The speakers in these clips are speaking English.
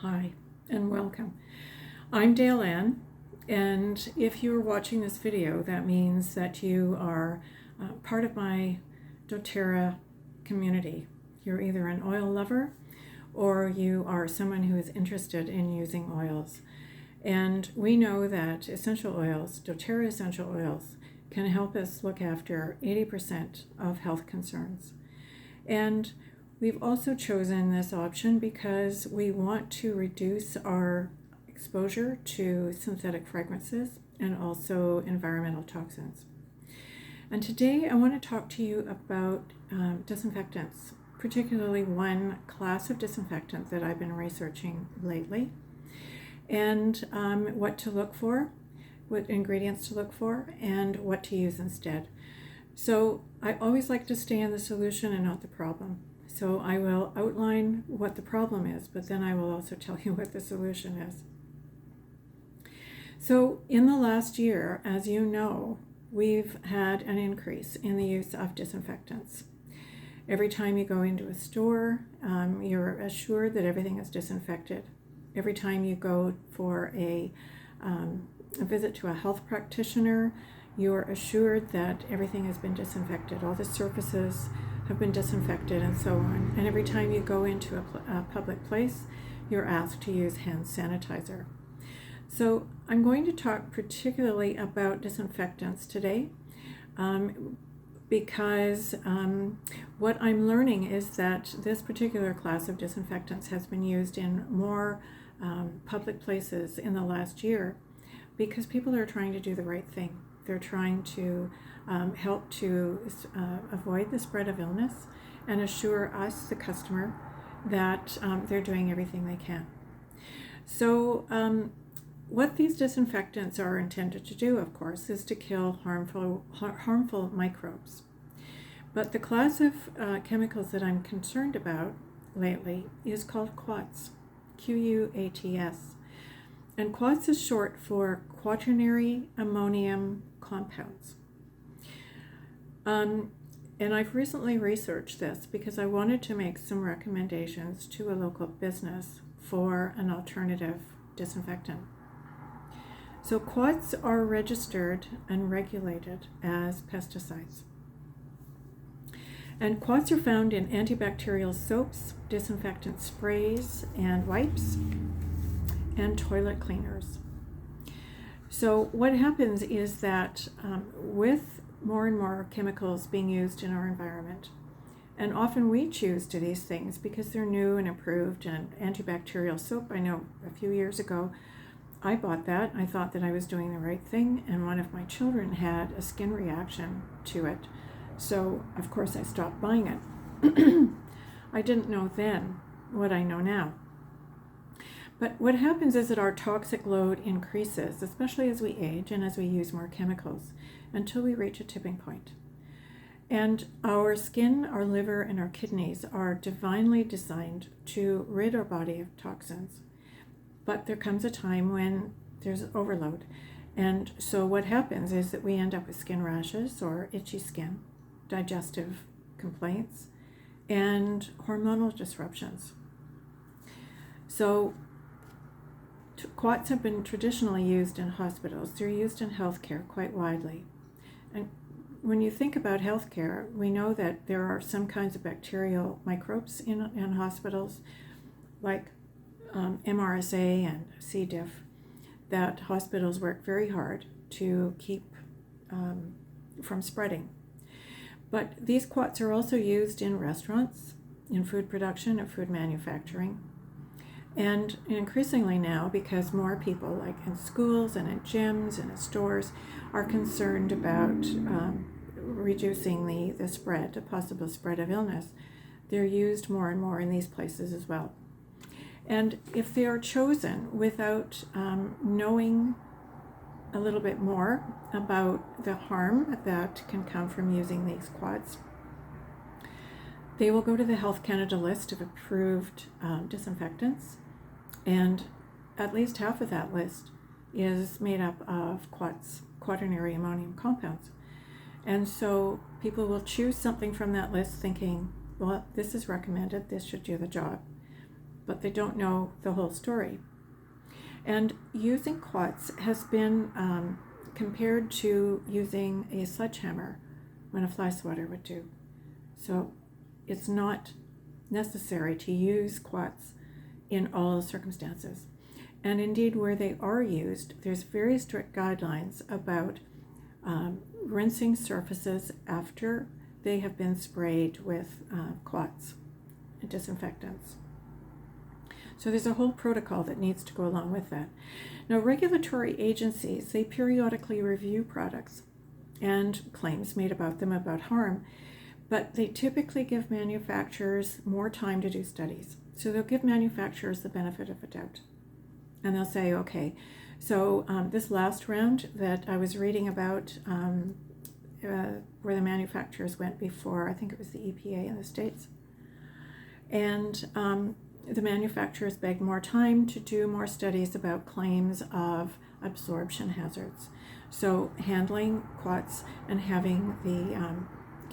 Hi, and welcome. I'm Dale Ann, and if you're watching this video, that means that you are part of my doTERRA community. You're either an oil lover or you are someone who is interested in using oils. And we know that essential oils, doTERRA essential oils, can help us look after 80% of health concerns. And we've also chosen this option because we want to reduce our exposure to synthetic fragrances and also environmental toxins. And today I want to talk to you about disinfectants, particularly one class of disinfectant that I've been researching lately, and what to look for, what ingredients to look for, and what to use instead. So I always like to stay in the solution and not the problem. So I will outline what the problem is, but then I will also tell you what the solution is. So in the last year, as you know, we've had an increase in the use of disinfectants. Every time you go into a store, you're assured that everything is disinfected. Every time you go for a visit to a health practitioner, you're assured that everything has been disinfected. All the surfaces have been disinfected and so on. And every time you go into a public place, you're asked to use hand sanitizer. So I'm going to talk particularly about disinfectants today because what I'm learning is that this particular class of disinfectants has been used in more public places in the last year because people are trying to do the right thing. They're trying to help to avoid the spread of illness and assure us, the customer, that they're doing everything they can. So what these disinfectants are intended to do, of course, is to kill harmful microbes. But the class of chemicals that I'm concerned about lately is called Quats, Q-U-A-T-S. And Quats is short for Quaternary ammonium compounds. And I've recently researched this because I wanted to make some recommendations to a local business for an alternative disinfectant. So Quats are registered and regulated as pesticides. And Quats are found in antibacterial soaps, disinfectant sprays and wipes, and toilet cleaners. So what happens is that with more and more chemicals being used in our environment, and often we choose to these things because they're new and approved, and antibacterial soap, I know a few years ago, I bought that. I thought that I was doing the right thing, and one of my children had a skin reaction to it. So, of course, I stopped buying it. I didn't know then what I know now. But what happens is that our toxic load increases, especially as we age and as we use more chemicals, until we reach a tipping point. And our skin, our liver, and our kidneys are divinely designed to rid our body of toxins. But there comes a time when there's overload. And so what happens is that we end up with skin rashes or itchy skin, digestive complaints, and hormonal disruptions. So Quats have been traditionally used in hospitals. They're used in healthcare quite widely. And when you think about healthcare, we know that there are some kinds of bacterial microbes in hospitals, like MRSA and C. diff, that hospitals work very hard to keep from spreading. But these Quats are also used in restaurants, in food production and food manufacturing. And increasingly now, because more people, like in schools and in gyms and in stores, are concerned about reducing the spread, the possible spread of illness, they're used more and more in these places as well. And if they are chosen without knowing a little bit more about the harm that can come from using these Quats, they will go to the Health Canada list of approved disinfectants, and at least half of that list is made up of Quaternary ammonium compounds. And so people will choose something from that list thinking, well, this is recommended, this should do the job. but they don't know the whole story. And using quats has been compared to using a sledgehammer when a fly swatter would do. So it's not necessary to use quats in all circumstances. And indeed, where they are used, there's very strict guidelines about rinsing surfaces after they have been sprayed with quats and disinfectants. So there's a whole protocol that needs to go along with that. Now, regulatory agencies, they periodically review products and claims made about them about harm, but they typically give manufacturers more time to do studies. So they'll give manufacturers the benefit of a doubt. And they'll say, okay, so this last round that I was reading about where the manufacturers went before, I think it was the EPA in the States, and the manufacturers begged more time to do more studies about claims of absorption hazards. So handling quats and having the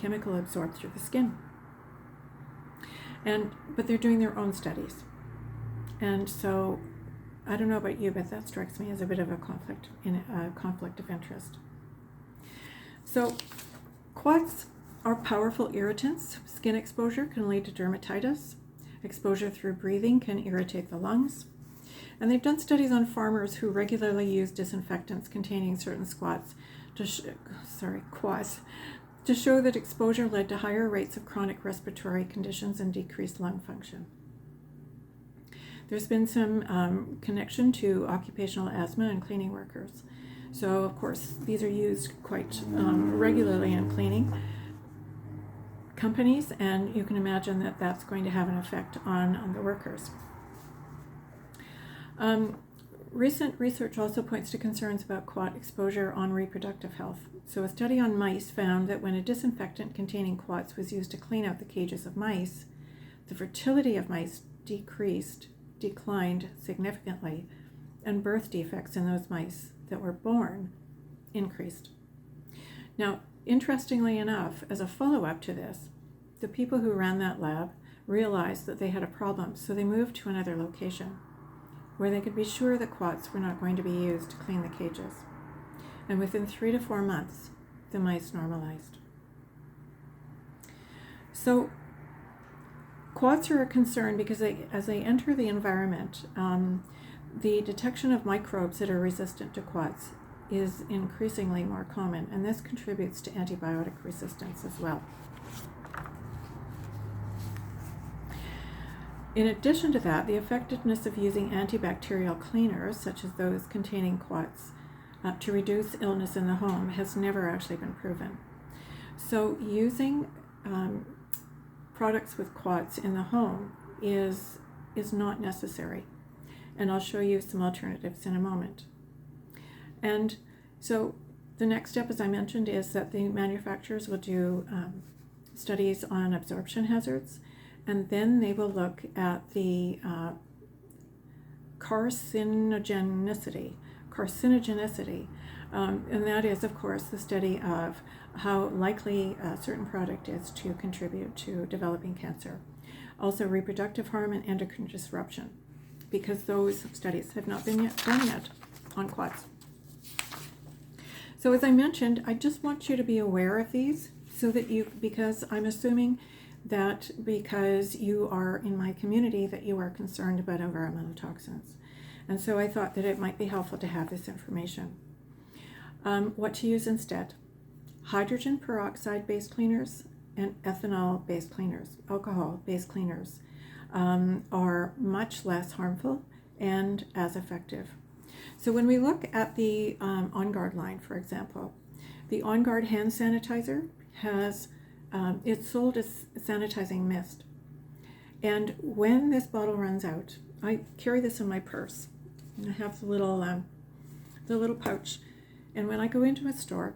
chemical absorbed through the skin. But they're doing their own studies. And so I don't know about you, but that strikes me as a bit of a conflict of interest. So quats are powerful irritants. Skin exposure can lead to dermatitis. Exposure through breathing can irritate the lungs. And they've done studies on farmers who regularly use disinfectants containing certain quats to show that exposure led to higher rates of chronic respiratory conditions and decreased lung function. There's been some connection to occupational asthma and cleaning workers. So, of course, these are used quite regularly in cleaning companies, and you can imagine that that's going to have an effect on the workers. Recent research also points to concerns about quat exposure on reproductive health. So a study on mice found that when a disinfectant containing quats was used to clean out the cages of mice, the fertility of mice declined significantly, and birth defects in those mice that were born increased. Now, interestingly enough, as a follow-up to this, the people who ran that lab realized that they had a problem, so they moved to another location where they could be sure that quats were not going to be used to clean the cages. And within 3 to 4 months, the mice normalized. So quats are a concern because as they enter the environment, the detection of microbes that are resistant to quats is increasingly more common, and this contributes to antibiotic resistance as well. In addition to that, the effectiveness of using antibacterial cleaners, such as those containing quats, to reduce illness in the home has never actually been proven. So using products with quats in the home is not necessary. And I'll show you some alternatives in a moment. And so the next step, as I mentioned, is that the manufacturers will do studies on absorption hazards, and then they will look at the carcinogenicity, and that is, of course, the study of how likely a certain product is to contribute to developing cancer. Also reproductive harm and endocrine disruption, because those studies have not been done yet on quats. So as I mentioned, I just want you to be aware of these so that because I'm assuming that because you are in my community that you are concerned about environmental toxins. And so I thought that it might be helpful to have this information. What to use instead? Hydrogen peroxide-based cleaners and ethanol-based cleaners, alcohol-based cleaners, are much less harmful and as effective. So when we look at the On Guard line, for example, the On Guard hand sanitizer has, it's sold as sanitizing mist. And when this bottle runs out, I carry this in my purse. I have the little pouch. And when I go into a store,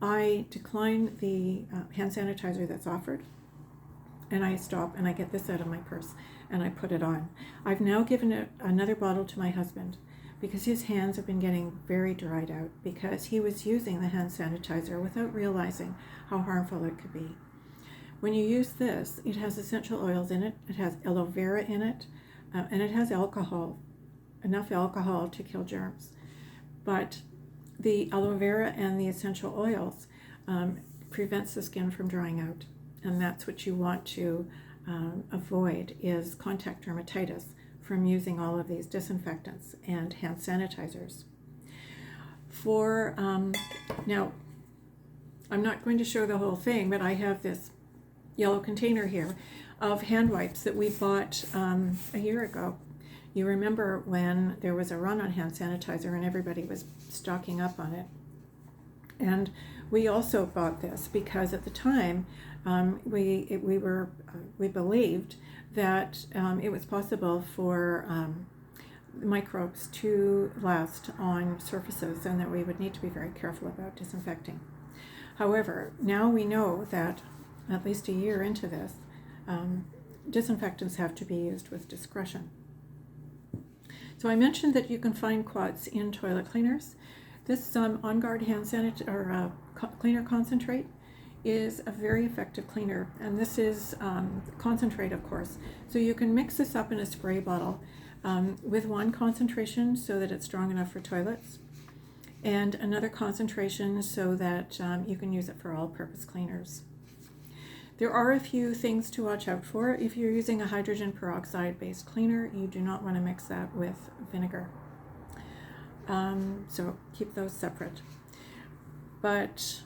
I decline the hand sanitizer that's offered, and I stop and I get this out of my purse and I put it on. I've now given another bottle to my husband because his hands have been getting very dried out because he was using the hand sanitizer without realizing how harmful it could be. When you use this, it has essential oils in it, it has aloe vera in it, and it has alcohol, enough alcohol to kill germs. But the aloe vera and the essential oils prevents the skin from drying out, and that's what you want to avoid, is contact dermatitis from using all of these disinfectants and hand sanitizers. Now, I'm not going to show the whole thing, but I have this yellow container here of hand wipes that we bought a year ago. You remember when there was a run on hand sanitizer and everybody was stocking up on it. And we also bought this because at the time we believed that it was possible for microbes to last on surfaces and that we would need to be very careful about disinfecting. However, now we know that at least a year into this, disinfectants have to be used with discretion. So I mentioned that you can find quats in toilet cleaners. This On Guard hand cleaner concentrate is a very effective cleaner, and this is concentrate, of course. So you can mix this up in a spray bottle with one concentration so that it's strong enough for toilets, and another concentration so that you can use it for all-purpose cleaners. There are a few things to watch out for. If you're using a hydrogen peroxide-based cleaner, you do not want to mix that with vinegar. So keep those separate. But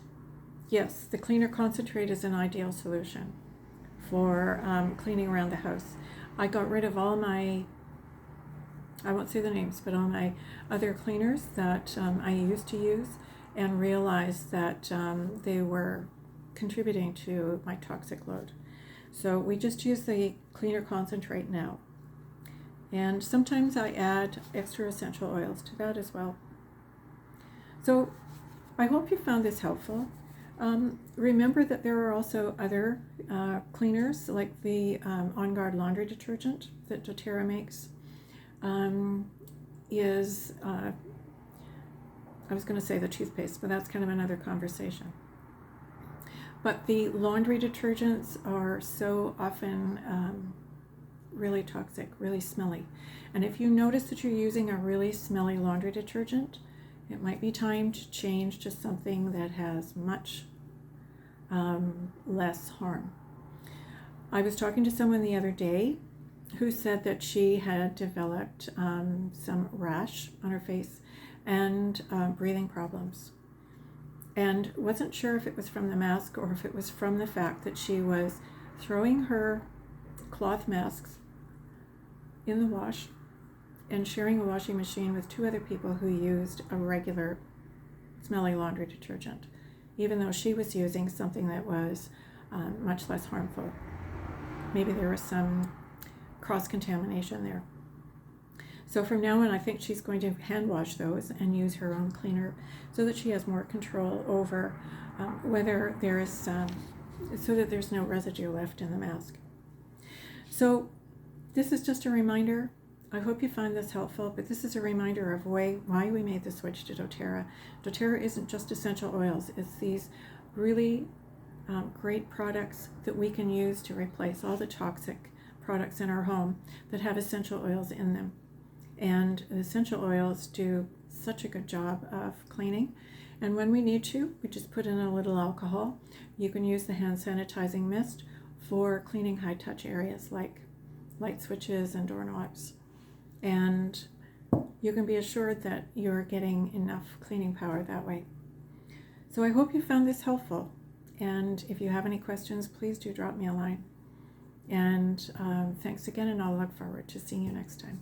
yes, the cleaner concentrate is an ideal solution for cleaning around the house. I got rid of all my, I won't say the names, but all my other cleaners that I used to use, and realized that they were contributing to my toxic load. So we just use the cleaner concentrate now. And sometimes I add extra essential oils to that as well. So I hope you found this helpful. Remember that there are also other cleaners, like the On Guard laundry detergent that doTERRA makes. I was going to say the toothpaste, but that's kind of another conversation. But the laundry detergents are so often really toxic, really smelly. And if you notice that you're using a really smelly laundry detergent, it might be time to change to something that has much less harm. I was talking to someone the other day who said that she had developed some rash on her face and breathing problems, and wasn't sure if it was from the mask or if it was from the fact that she was throwing her cloth masks in the wash and sharing a washing machine with two other people who used a regular smelly laundry detergent, even though she was using something that was much less harmful. Maybe there was some cross-contamination there. So from now on, I think she's going to hand wash those and use her own cleaner so that she has more control over whether there is so that there's no residue left in the mask. So this is just a reminder. I hope you find this helpful, but this is a reminder of why we made the switch to doTERRA. doTERRA isn't just essential oils. It's these really great products that we can use to replace all the toxic products in our home that have essential oils in them. And the essential oils do such a good job of cleaning. And when we need to, we just put in a little alcohol. You can use the hand sanitizing mist for cleaning high-touch areas like light switches and doorknobs. And you can be assured that you're getting enough cleaning power that way. So I hope you found this helpful. And if you have any questions, please do drop me a line. And thanks again, and I'll look forward to seeing you next time.